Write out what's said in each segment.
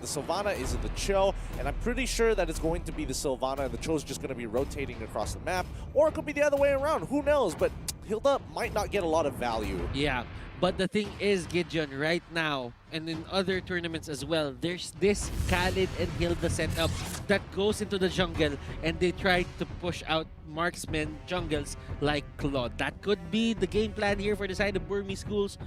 the Sylvana is in the Cho, and I'm pretty sure that it's going to be the Sylvana and the Cho's just going to be rotating across the map, or it could be the other way around. Who knows? But Hilda might not get a lot of value. Yeah, but the thing is, Gideon, right now, and in other tournaments as well, there's this Khalid and Hilda setup that goes into the jungle, and they try to push out marksmen jungles like Claude. That could be the game plan here for the side of Burmese Ghouls.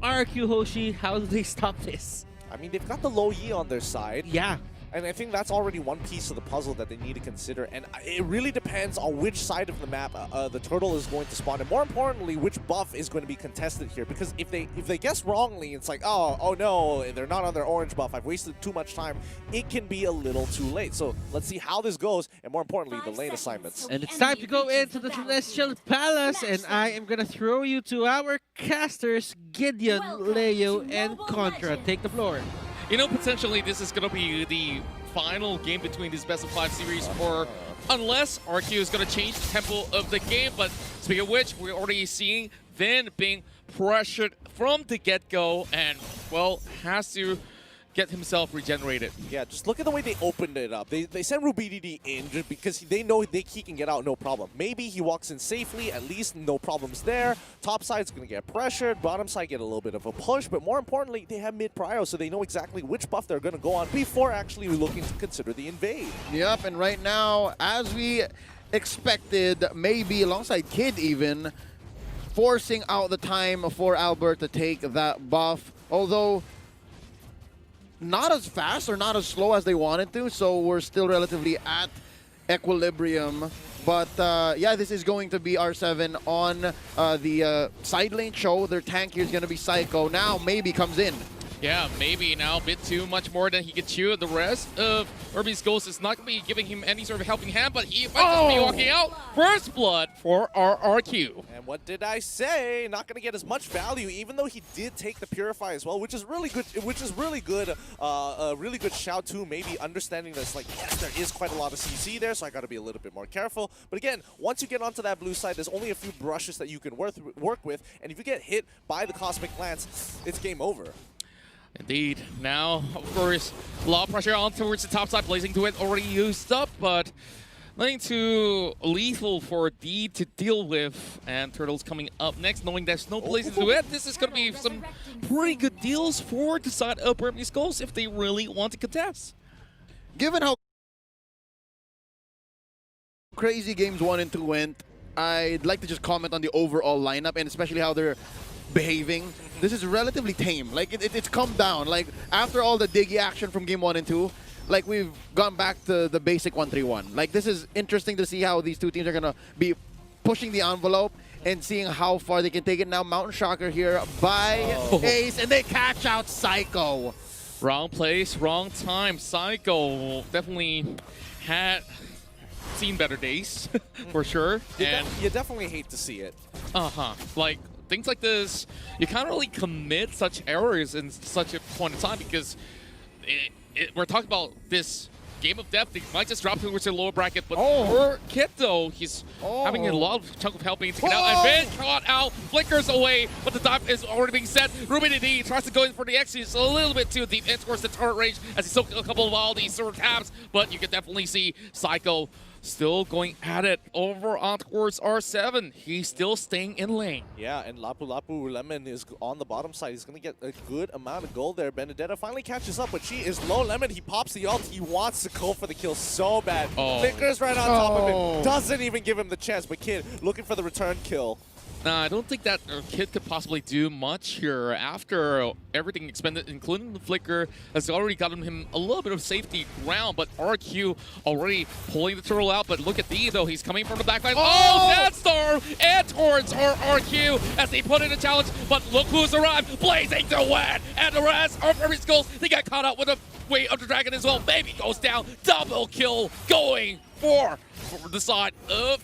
RRQ Hoshi, how do they stop this? I mean, they've got the low Yi on their side. Yeah. And I think that's already one piece of the puzzle that they need to consider. And it really depends on which side of the map the turtle is going to spawn. And more importantly, which buff is going to be contested here. Because if they guess wrongly, it's like, oh no, they're not on their orange buff. I've wasted too much time. It can be a little too late. So let's see how this goes. And more importantly, the lane assignments. And it's time to go into the Celestial Palace. And I am going to throw you to our casters, Gideon, Leo, and Contra. Take the floor. You know, potentially this is going to be the final game between this best of 5 series, or unless RQ is going to change the tempo of the game. But speaking of which, we're already seeing Vin being pressured from the get-go and, well, has to get himself regenerated. Yeah, just look at the way they opened it up. They sent RubyDD in just because they know he can get out no problem. Maybe he walks in safely, at least no problems there. Top side's going to get pressured, bottom side get a little bit of a push, but more importantly, they have mid-prio, so they know exactly which buff they're going to go on before actually looking to consider the invade. Yep, and right now, as we expected, maybe alongside Kid even, forcing out the time for Albert to take that buff, although not as fast or not as slow as they wanted to, so we're still relatively at equilibrium. But yeah, this is going to be R7 on the side lane show. Their tank here is going to be Psycho. Now maybe comes in. Yeah, maybe now a bit too much more than he could chew. The rest of Burmese Ghouls is not going to be giving him any sort of helping hand, but he might just be walking out. First blood for RRQ. And what did I say? Not going to get as much value, even though he did take the Purify as well, which is really good. A really good shout too. Maybe understanding this, like, yes, there is quite a lot of CC there, so I got to be a little bit more careful. But again, once you get onto that blue side, there's only a few brushes that you can work with, and if you get hit by the Cosmic Lance, it's game over. Indeed. Now, of course, a lot of pressure on towards the top side. Blazing to it already used up, but nothing too lethal for D to deal with. And Turtles coming up next, knowing there's no Blazing to it. This is going to be some pretty good deals for the side of Burmese Ghouls if they really want to contest. Given how crazy games 1 and 2 went, I'd like to just comment on the overall lineup and especially how they're behaving. This is relatively tame. Like it's come down. Like after all the diggy action from game 1 and 2, like we've gone back to the basic 1-3-1. Like this is interesting to see how these two teams are gonna be pushing the envelope and seeing how far they can take it. Now Mountain Shocker here by Ace, and they catch out Psycho. Wrong place, wrong time. Psycho definitely had seen better days for sure. You definitely hate to see it. Like things like this, you can't really commit such errors in such a point in time because we're talking about this game of death. They might just drop towards the lower bracket, but for Kit though, he's having a lot of chunk of helping to get out, and then caught out, flickers away, but the dive is already being set. RubyDD tries to go in for the X, he's a little bit too deep in towards the turret range as he took a couple of all these sort of tabs, but you can definitely see Psycho still going at it over on towards R7. He's still staying in lane. Yeah, and Lapu Lapu Lemon is on the bottom side. He's going to get a good amount of gold there. Benedetta finally catches up, but she is low. Lemon, he pops the ult. He wants to go for the kill so bad. Flickers right on top of him. Doesn't even give him the chance, but Kid looking for the return kill. Nah, I don't think that Kid could possibly do much here after everything expended, including the flicker, has already gotten him a little bit of safety ground, but RQ already pulling the turtle out, but look at D though, he's coming from the backline. Death Storm and towards RQ as they put in a challenge, but look who's arrived, Blazing to win, and the rest of Burmese Ghouls, they get caught up with a weight of the dragon as well. Baby goes down, double kill going for the side of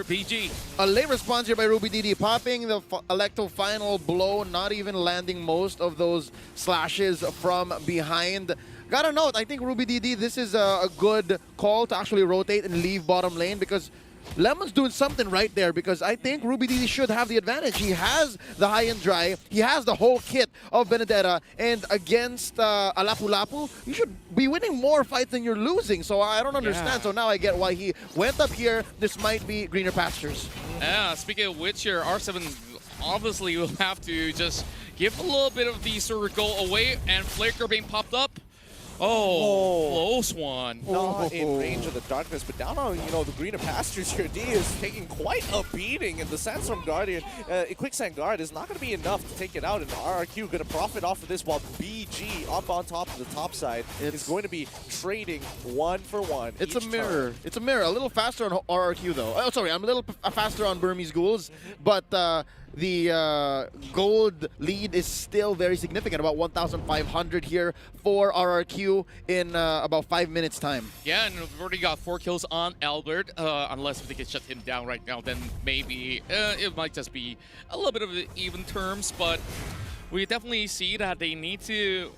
PG. A late response here by RubyDD, popping the Electo final blow, not even landing most of those slashes from behind. Gotta note, I think RubyDD, this is a good call to actually rotate and leave bottom lane because Lemon's doing something right there because I think RubyDD should have the advantage. He has the high-end dry, he has the whole kit of Benedetta, and against Alapu-Lapu, you should be winning more fights than you're losing. So I don't understand. Yeah. So now I get why he went up here. This might be greener pastures. Yeah, speaking of which, here, R7 obviously will have to just give a little bit of the circle away, and Flicker being popped up. Oh, close one. Not in range of the darkness, but down on, the greener pastures here, D is taking quite a beating, and the Sandstorm Guardian, Quicksand Guard is not going to be enough to take it out, and RRQ going to profit off of this, while BG up on top of the top side is going to be trading 1 for 1. It's a mirror. It's a mirror. A little faster on RRQ, though. Oh, sorry, I'm a little faster on Burmese Ghouls, but the gold lead is still very significant, about 1,500 here for RRQ in about 5 minutes time. Yeah, and we've already got 4 kills on Albert. Unless if they can shut him down right now, then maybe it might just be a little bit of even terms, but we definitely see that they need to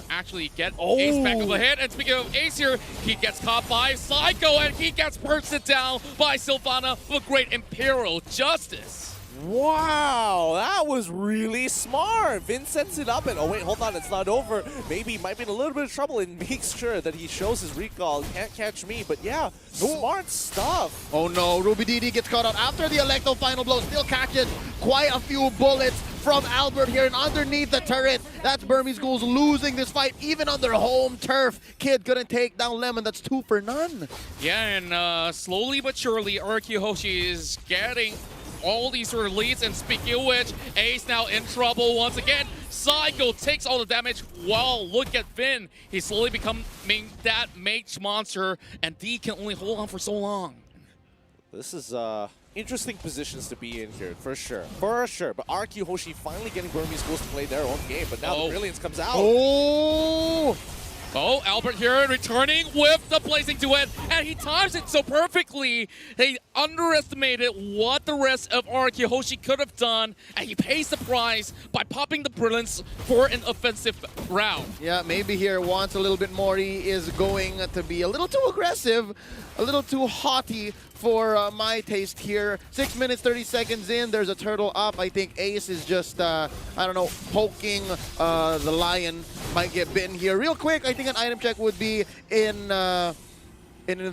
actually get Ace back up ahead. And speaking of Ace here, he gets caught by Psycho, and he gets bursted down by Sylvana with great Imperial Justice. Wow, that was really smart. Vin sets it up and, oh wait, hold on, it's not over. Maybe he might be in a little bit of trouble and makes sure that he shows his recall. Can't catch me, but yeah, smart stuff. Oh no, RubyDD gets caught out after the Electo final blow. Still catches quite a few bullets from Albert here, and underneath the turret, that's Burmese Ghouls losing this fight, even on their home turf. Kid couldn't take down Lemon. That's 2 for none. Yeah, and slowly but surely, RRQ HOSHI is getting all these sort of leads, and speaking of which, Ace now in trouble once again. Psycho takes all the damage. Wow, look at Finn. He's slowly becoming that mage monster, and D can only hold on for so long. This is interesting positions to be in here, for sure. For sure. But RRQ HOSHI finally getting Burmese Ghouls to play their own game, but now the Brilliance comes out. Oh, Albert here returning with the Blazing Duet, and he times it so perfectly. They underestimated what the rest of RRQ HOSHI could have done, and he pays the price by popping the Brilliance for an offensive round. Yeah, maybe here wants a little bit more. He is going to be a little too aggressive, a little too haughty for my taste here. 6 minutes, 30 seconds in, there's a turtle up. I think Ace is just, I don't know, poking the lion. Might get bitten here. Real quick, I think an item check would be in the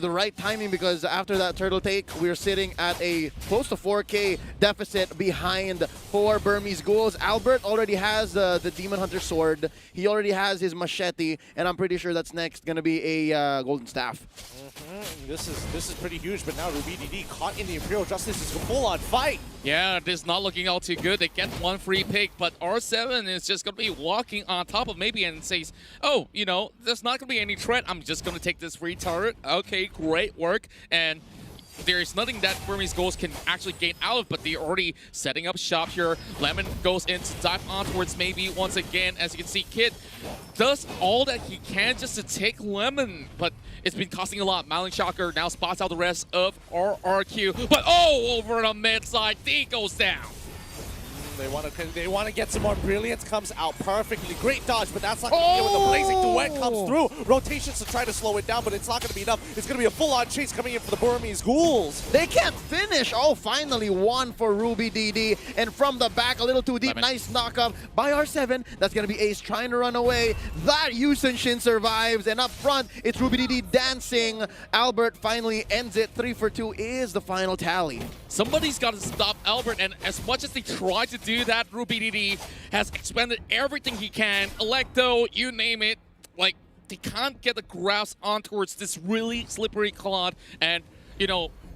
right timing, because after that turtle take, we're sitting at a close to 4K deficit behind for Burmese Ghouls. Albert already has the Demon Hunter sword. He already has his machete, and I'm pretty sure that's next going to be a golden staff. This is pretty huge, but now RubyDD caught in the Imperial Justice is a full-on fight. Yeah, this is not looking all too good. They get 1 free pick, but R7 is just going to be walking on top of maybe and says, oh, there's not going to be any threat. I'm just going to take this free turret. Okay, great work. And there's nothing that Burmese Ghouls can actually gain out of, but they're already setting up shop here. Lemon goes in to dive on towards maybe once again. As you can see, Kid does all that he can just to take Lemon, but it's been costing a lot. Mountling Shocker now spots out the rest of RRQ, but over the mid side, D goes down. They want to get some more Brilliance. Comes out perfectly. Great dodge, but that's not going to be it when the Blazing Duet comes through. Rotations to try to slow it down, but it's not going to be enough. It's going to be a full-on chase coming in for the Burmese Ghouls. They can't finish. Oh, finally 1 for RubyDD. And from the back, a little too deep. Nice knockup by R7. That's going to be Ace trying to run away. That Yusen Shin survives. And up front, it's RubyDD dancing. Albert finally ends it. 3 for 2 is the final tally. Somebody's got to stop Albert, and as much as they try to do that, RubyDD has expended everything he can. Electo, you name it. Like, they can't get the grasp on towards this really slippery clod. And,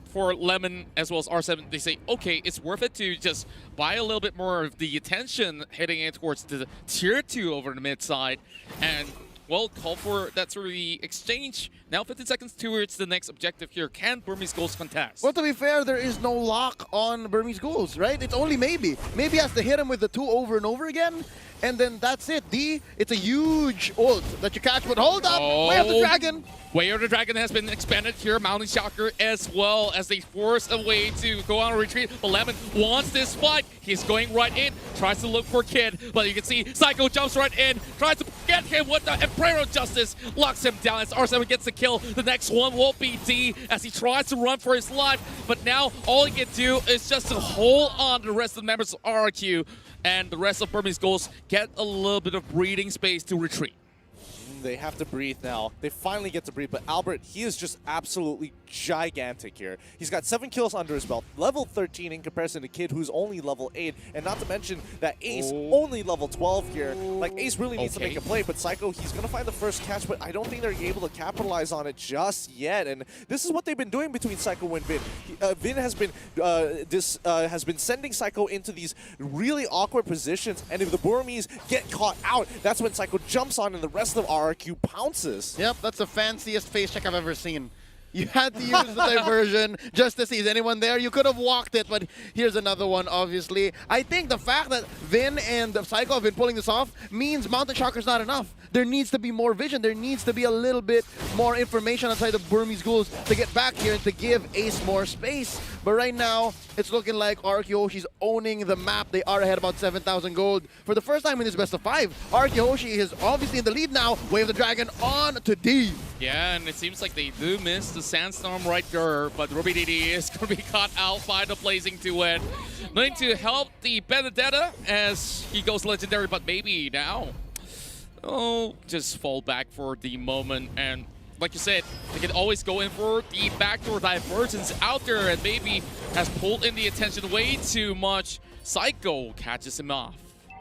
for Lemon as well as R7, they say, okay, it's worth it to just buy a little bit more of the attention heading in towards the tier 2 over the mid side. And well, call for that sort of the exchange. Now 15 seconds towards the next objective here. Can Burmese Ghouls contest? Well, to be fair, there is no lock on Burmese Ghouls, right? It's only maybe. Maybe has to hit him with the 2 over and over again. and then that's it. It's a huge ult that you catch, but hold up, Way of the Dragon. Way of the Dragon has been expanded here, mounting Shocker as well as they force a way to go on a retreat. But Lemon wants this fight. He's going right in, tries to look for Kid, but you can see Psycho jumps right in, tries to get him with the Imperial Justice, locks him down as R7 gets the kill. The next one will be D as he tries to run for his life, but now all he can do is just to hold on to the rest of the members of RRQ, and the rest of Burmese Ghouls get a little bit of breathing space to retreat. They have to breathe now. They finally get to breathe, but Albert, he is just absolutely gigantic here. He's got 7 kills under his belt, level 13 in comparison to Kid, who's only level 8, and not to mention that Ace, only level 12 here. Like, Ace really needs to make a play, but Psycho, he's going to find the first catch, but I don't think they're able to capitalize on it just yet, and this is what they've been doing between Psycho and Vin. Vin has been sending Psycho into these really awkward positions, and if the Burmese get caught out, that's when Psycho jumps on and the rest of RRQ pounces. Yep, that's the fanciest face check I've ever seen. You had to use the diversion just to see, is anyone there? You could have walked it, but here's another one, obviously. I think the fact that Vin and Psycho have been pulling this off means Mountain Shocker's not enough. There needs to be more vision. There needs to be a little bit more information outside the Burmese Ghouls to get back here and to give Ace more space. But right now, it's looking like RRQ HOSHI's owning the map. They are ahead about 7,000 gold. For the first time in this best of 5, RRQ HOSHI is obviously in the lead now. Way of the Dragon on to D. Yeah, and it seems like they do miss the Sandstorm right there, but Ruby DD is going to be caught out by the Blazing Duet. Going to help the Benedetta as he goes legendary, but maybe now, just fall back for the moment. And like you said, they can always go in for the backdoor divergence out there, and maybe has pulled in the attention way too much. Psycho catches him off.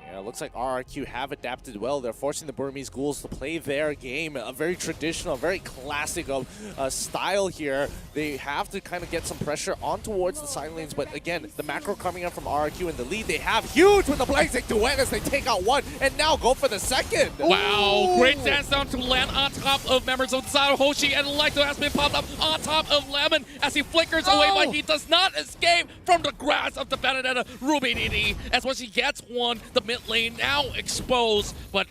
Yeah, it looks like RRQ have adapted well. They're forcing the Burmese Ghouls to play their game, a very traditional, very classic of style here. They have to kind of get some pressure on towards the side lanes, but again, the macro coming up from RRQ in the lead. They have huge with the Blazing Duet as they take out one and now go for the second. Wow, great dance down to land on top of members of the side of Hoshi, and Lecto has been popped up on top of Lemon as he flickers away, but he does not escape from the grasp of the Benedetta. Ruby DD, as when she gets one, the mid lane now exposed, but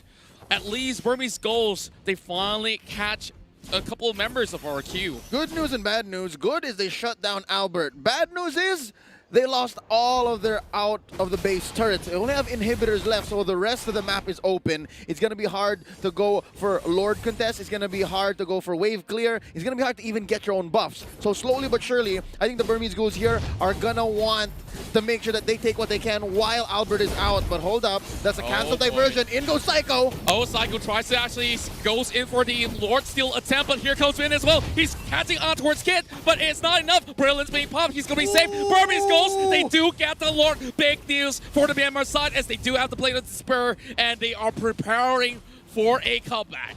at least Burmese Ghouls, they finally catch a couple of members of RRQ. Good news and bad news. Good is they shut down Albert. Bad news is they lost all of their out of the base turrets. They only have inhibitors left, so the rest of the map is open. It's going to be hard to go for Lord contest. It's going to be hard to go for wave clear. It's going to be hard to even get your own buffs. So slowly but surely, I think the Burmese Ghouls here are going to want to make sure that they take what they can while Albert is out. But hold up, that's a cancel diversion. In goes Psycho. Oh, Psycho tries to actually goes in for the Lord Steal attempt, but here comes Vin as well. He's catching on towards Kid, but it's not enough. Brilliant's being popped. He's going to be safe. Burmese Ghouls, they do get the Lord. Big news for the Myanmar side as they do have to play the Spur, and they are preparing for a comeback.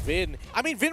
Vin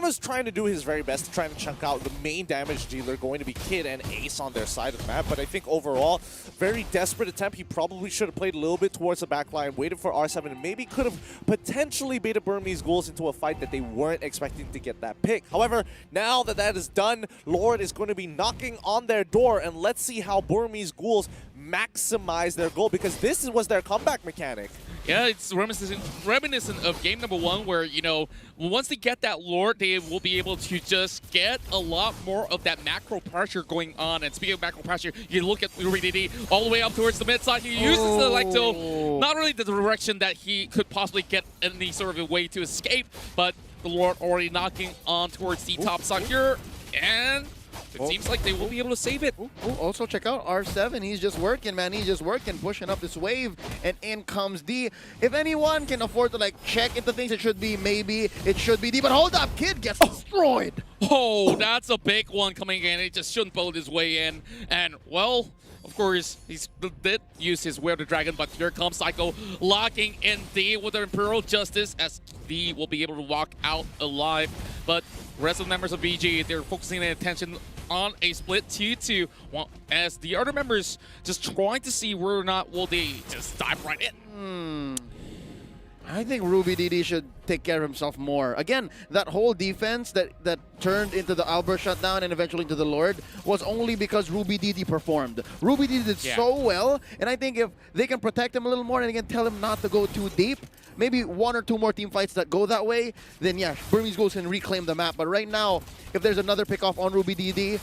was trying to do his very best to try to chunk out the main damage dealer, going to be Kid and Ace on their side of the map, but I think overall, very desperate attempt. He probably should have played a little bit towards the back line, waited for R7, and maybe could have potentially baited Burmese Ghouls into a fight that they weren't expecting to get that pick. However, now that that is done, Lord is going to be knocking on their door, and let's see how Burmese Ghouls maximize their goal, because this was their comeback mechanic. Yeah, it's reminiscent of game number 1 where, you know, once they get that Lord, they will be able to just get a lot more of that macro pressure going on. And speaking of macro pressure, you look at Ruby all the way up towards the mid side. He uses the Lecto, not really the direction that he could possibly get any sort of a way to escape, but the Lord already knocking on towards the top side here, and it seems like they will be able to save it. Also, check out R7. He's just working, man. He's just working, pushing up this wave, and in comes D. If anyone can afford to, like, check into things, it should be maybe. It should be D. But hold up, Kid gets destroyed. Oh, that's a big one coming in. He just shouldn't build his way in. And, well, of course, he did use his Way of the Dragon, but here comes Psycho locking in D with the Imperial Justice as D will be able to walk out alive. But rest of the members of BG, they're focusing their attention on a split 2-2 as the other members just trying to see whether or not will they just dive right in. I think Ruby DD should take care of himself more. Again, that whole defense that turned into the Albert shutdown and eventually into the Lord was only because Ruby DD performed. Ruby DD did so well, and I think if they can protect him a little more and again tell him not to go too deep, maybe 1 or 2 more team fights that go that way, then yeah, Burmese Ghouls can reclaim the map. But right now, if there's another pickoff on Ruby DD,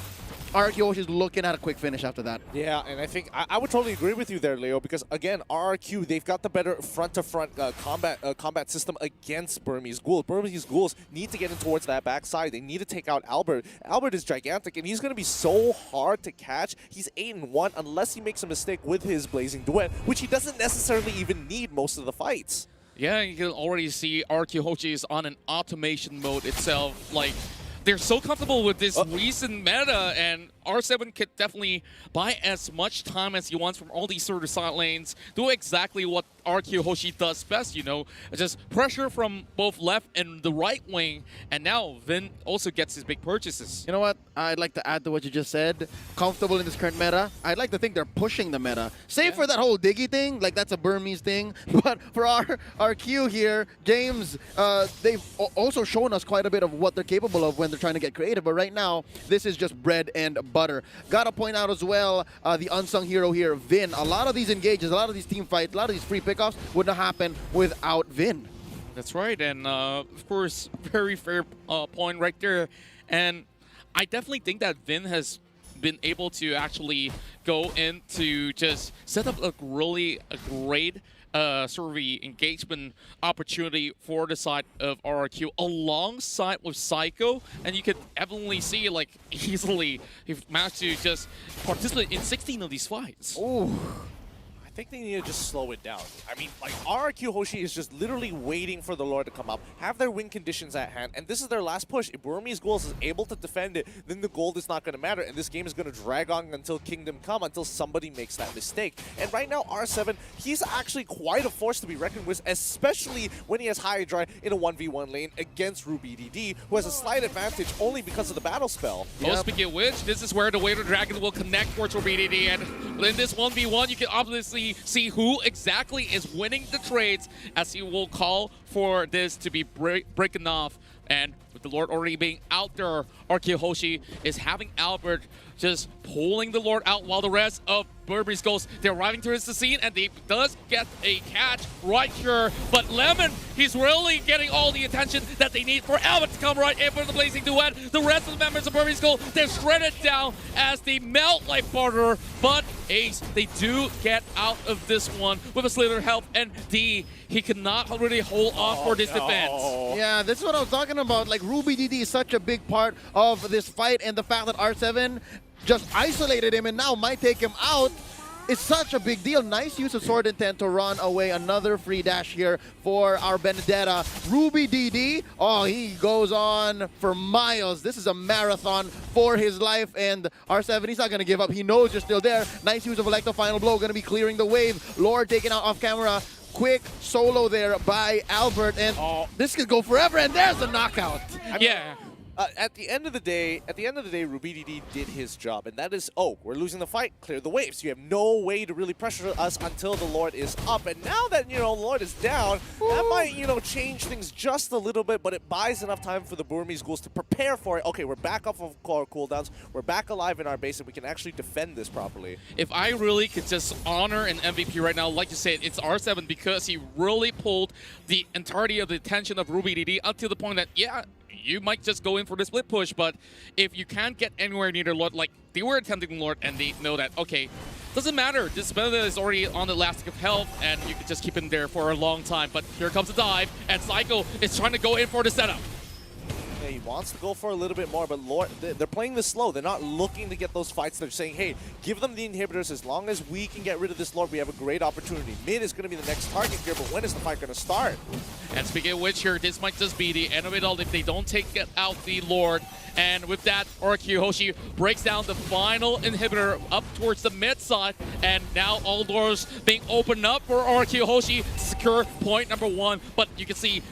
RRQ is looking at a quick finish after that. Yeah, and I think I would totally agree with you there, Leo, because again, RRQ, they've got the better front-to-front combat system against Burmese Ghouls. Burmese Ghouls need to get in towards that backside. They need to take out Albert. Albert is gigantic, and he's going to be so hard to catch. He's 8-1 unless he makes a mistake with his Blazing Duet, which he doesn't necessarily even need most of the fights. Yeah, you can already see RRQ HOSHI is on an automation mode itself. Like, they're so comfortable with this recent meta, and R7 could definitely buy as much time as he wants from all these sort of side lanes, do exactly what RRQ HOSHI does best, you know, just pressure from both left and the right wing, and now Vin also gets his big purchases. You know what? I'd like to add to what you just said. Comfortable in this current meta. I'd like to think they're pushing the meta. Save for that whole Diggy thing, like that's a Burmese thing. But for our Q here, James, they've also shown us quite a bit of what they're capable of when they're trying to get creative. But right now, this is just bread and butter. Gotta point out as well, the unsung hero here, Vin. A lot of these engages, a lot of these team fights, a lot of these free pickoffs would not happen without Vin. That's right, and of course, very fair point right there. And I definitely think that Vin has been able to actually go in to just set up a great sort of engagement opportunity for the side of RRQ alongside with Psycho, and you could evidently see like easily he managed to just participate in 16 of these fights. Ooh. I think they need to just slow it down. I mean, like, RRQ HOSHI is just literally waiting for the Lord to come up, have their win conditions at hand, and this is their last push. If Burmese Ghouls is able to defend it, then the gold is not going to matter, and this game is going to drag on until Kingdom Come, until somebody makes that mistake. And right now, R7, he's actually quite a force to be reckoned with, especially when he has Hydra in a 1v1 lane against Ruby DD, who has a slight advantage only because of the battle spell. Oh, speaking of which, this is where the Waiter Dragon will connect towards Ruby DD, and in this 1v1, you can obviously see who exactly is winning the trades, as he will call for this to be breaking off. And with the Lord already being out there, RRQ HOSHI is having Albert just pulling the Lord out while the rest of Burmese Ghouls, they're arriving towards the scene, and they does get a catch right here. But Lemon, he's really getting all the attention that they need for Albert to come right in for the Blazing Duet. The rest of the members of Burmese Ghouls, they're shredded down as they melt like butter. But Ace, they do get out of this one with a slither health, and D, he cannot really hold off for this defense. Yeah, this is what I was talking about. Like, Ruby DD is such a big part of this fight, and the fact that R7 just isolated him and now might take him out is such a big deal. Nice use of Sword Intent to run away. Another free dash here for our Benedetta. Ruby DD, oh, he goes on for miles. This is a marathon for his life, and R7, he's not going to give up. He knows you're still there. Nice use of Electro Final Blow, going to be clearing the wave. Lord taken out off camera. Quick solo there by Albert, and this could go forever, and there's the knockout. Yeah. At the end of the day, Ruby DD did his job, and that is, oh, we're losing the fight, clear the waves. You have no way to really pressure us until the Lord is up. And now that, you know, Lord is down, that might, you know, change things just a little bit, but it buys enough time for the Burmese Ghouls to prepare for it. Okay, we're back off of our cooldowns, we're back alive in our base, and we can actually defend this properly. If I really could just honor an MVP right now, like you said, it's R7, because he really pulled the entirety of the attention of Ruby DD up to the point that, yeah, you might just go in for the split push, but if you can't get anywhere near the Lord, like they were attempting Lord, and they know that, okay, doesn't matter, this Benedetta is already on the elastic of health, and you can just keep him there for a long time. But here comes the dive, and Psycho is trying to go in for the setup. Yeah, he wants to go for a little bit more, but Lord, they're playing this slow. They're not looking to get those fights. They're saying, hey, give them the inhibitors. As long as we can get rid of this Lord, we have a great opportunity. Mid is going to be the next target here, but when is the fight going to start? And speaking of which here, this might just be the end of it all if they don't take out the Lord. And with that, RRQ HOSHI breaks down the final inhibitor up towards the mid side, and now all doors being opened up for RRQ HOSHI to secure point number 1. But you can see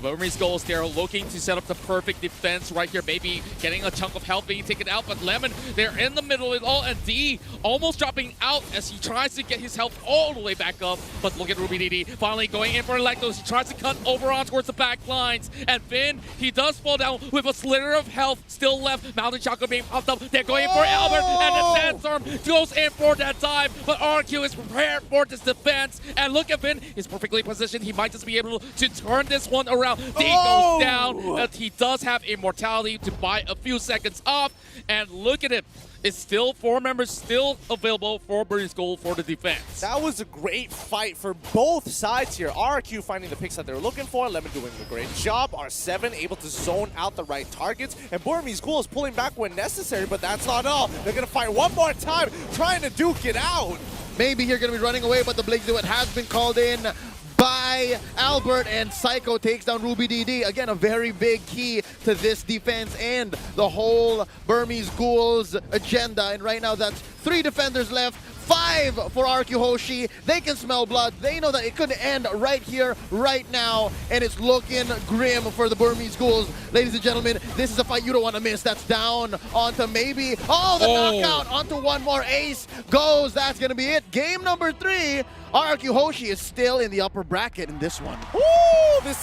Burmese Ghouls, they're looking to set up the perfect defense right here. Maybe getting a chunk of health being taken out, but Lemon, they're in the middle of it all, and D almost dropping out as he tries to get his health all the way back up. But look at mlbb finally going in for Electos. He tries to cut over on towards the back lines, and Finn, he does fall down with a slither of health still left. Mountain Chakra being popped up. They're going for Albert, and the Sandstorm goes in for that dive, but RRQ is prepared for this defense. And look at Finn, he's perfectly positioned. He might just be able to turn this one around. D goes down, but he does have immortality to buy a few seconds off. And look at it. It's still 4 members still available for Burmese Ghouls for the defense. That was a great fight for both sides here. RRQ finding the picks that they were looking for, Lemon doing a great job, R7 able to zone out the right targets, and Burmese Ghouls pulling back when necessary, but that's not all. They're going to fight one more time, trying to duke it out. Maybe you're going to be running away, but the Blink Duet has been called in by Albert, and Psycho takes down mlbb. Again, a very big key to this defense and the whole Burmese Ghouls agenda. And right now, that's 3 defenders left. 5 for RRQ HOSHI. They can smell blood. They know that it could end right here, right now, and it's looking grim for the Burmese Ghouls. Ladies and gentlemen, this is a fight you don't want to miss. That's down onto maybe. Oh, the knockout onto one more. Ace goes. That's going to be it. Game number 3. RRQ HOSHI is still in the upper bracket in this one. Woo! This